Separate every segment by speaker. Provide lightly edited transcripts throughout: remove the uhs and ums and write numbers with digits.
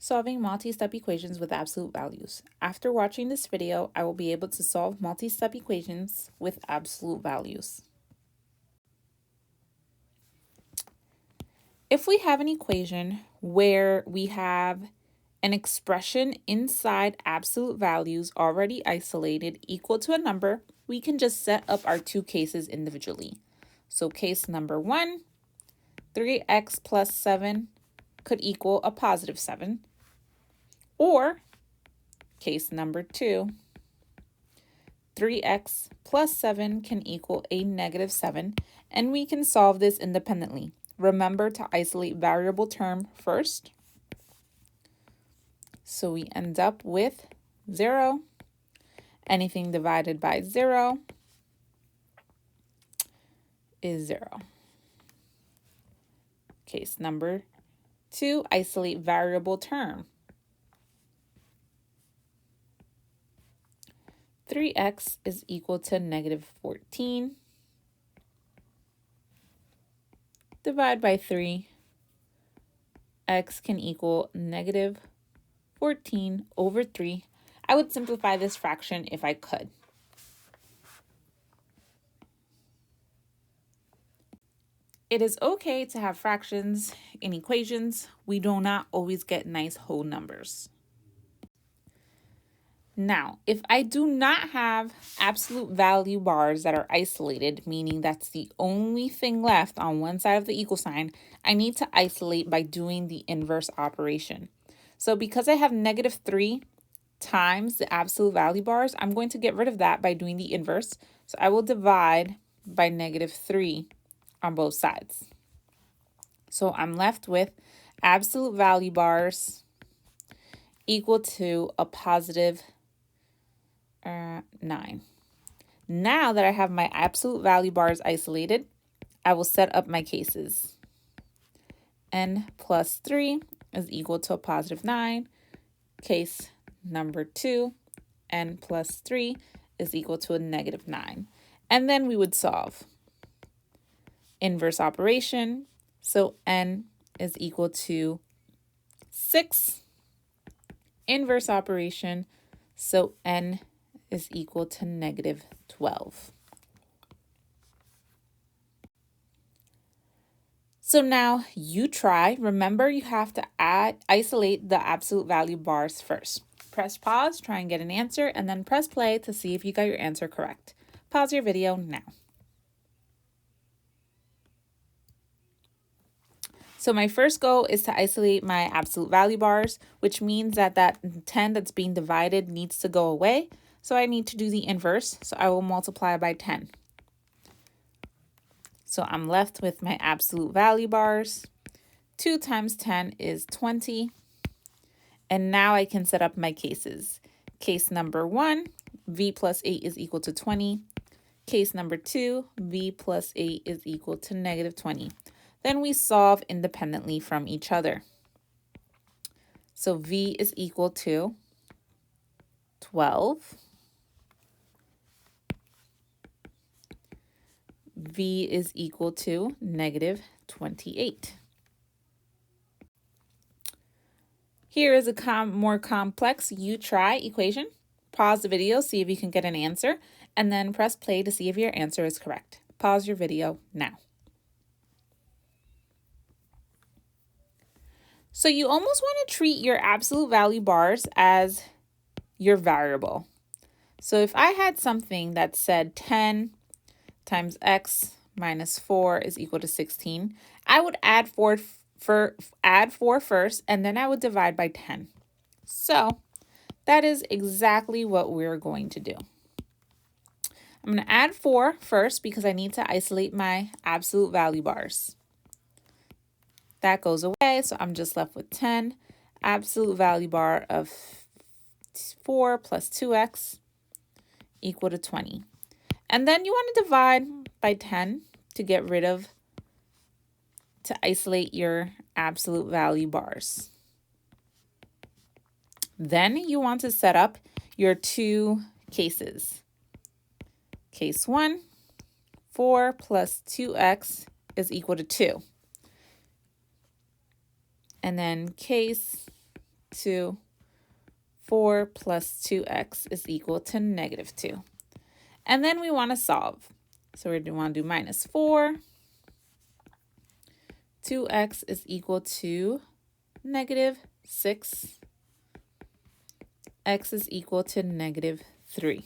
Speaker 1: Solving multi-step equations with absolute values. After watching this video, I will be able to solve multi-step equations with absolute values. If we have an equation where we have an expression inside absolute values already isolated equal to a number, we can just set up our two cases individually. So case number 1, 3x plus 7 could equal a positive 7. Or case number 2, 3x plus 7 can equal a negative 7, and we can solve this independently. Remember to isolate variable term first. So we end up with 0. Anything divided by 0 is 0. Case number 2, isolate variable term. 3x is equal to negative 14. Divide by 3. X can equal negative 14 over 3. I would simplify this fraction if I could. It is okay to have fractions in equations. We do not always get nice whole numbers. Now, if I do not have absolute value bars that are isolated, meaning that's the only thing left on one side of the equal sign, I need to isolate by doing the inverse operation. So because I have negative 3 times the absolute value bars, I'm going to get rid of that by doing the inverse. So I will divide by negative 3 on both sides. So I'm left with absolute value bars equal to a positive 9. Now that I have my absolute value bars isolated, I will set up my cases. N plus 3 is equal to a positive 9. Case number 2, n plus 3 is equal to a negative 9. And then we would solve. Inverse operation, so n is equal to 6. Inverse operation, so n is equal to negative 12. So now you try. Remember, you have to isolate the absolute value bars first. Press pause, try and get an answer, and then press play to see if you got your answer correct. Pause your video now. So my first goal is to isolate my absolute value bars, which means that 10 that's being divided needs to go away. So I need to do the inverse, so I will multiply by 10. So I'm left with my absolute value bars. 2 times 10 is 20. And now I can set up my cases. Case number 1, v plus 8 is equal to 20. Case number 2, v plus 8 is equal to negative 20. Then we solve independently from each other. So v is equal to 12. V is equal to negative 28. Here is a more complex you try equation. Pause the video, see if you can get an answer, and then press play to see if your answer is correct. Pause your video now. So you almost want to treat your absolute value bars as your variable. So if I had something that said 10 times x minus 4 is equal to 16, I would add 4 first, and then I would divide by 10. So that is exactly what we're going to do. I'm going to add 4 first because I need to isolate my absolute value bars. That goes away, so I'm just left with 10. Absolute value bar of 4 plus 2x equal to 20. And then you want to divide by 10 to get rid of, to isolate your absolute value bars. Then you want to set up your two cases. Case 1, 4 plus 2x is equal to 2. And then case 2. 4 plus 2x is equal to negative 2. And then we want to solve. So we want to do minus 4. 2x is equal to negative 6. X is equal to negative 3.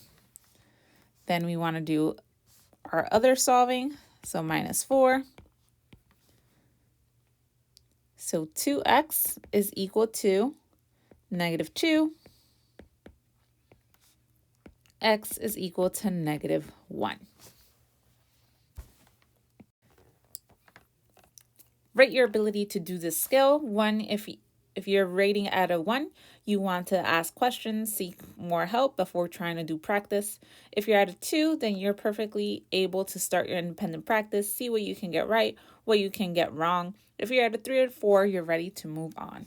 Speaker 1: Then we want to do our other solving. So minus 4. So 2x is equal to negative 2. X is equal to negative 1. Rate your ability to do this skill. 1, if you're rating at a 1, you want to ask questions, seek more help before trying to do practice. If you're at a 2, then you're perfectly able to start your independent practice, see what you can get right, what you can get wrong. If you're at a 3 or 4, you're ready to move on.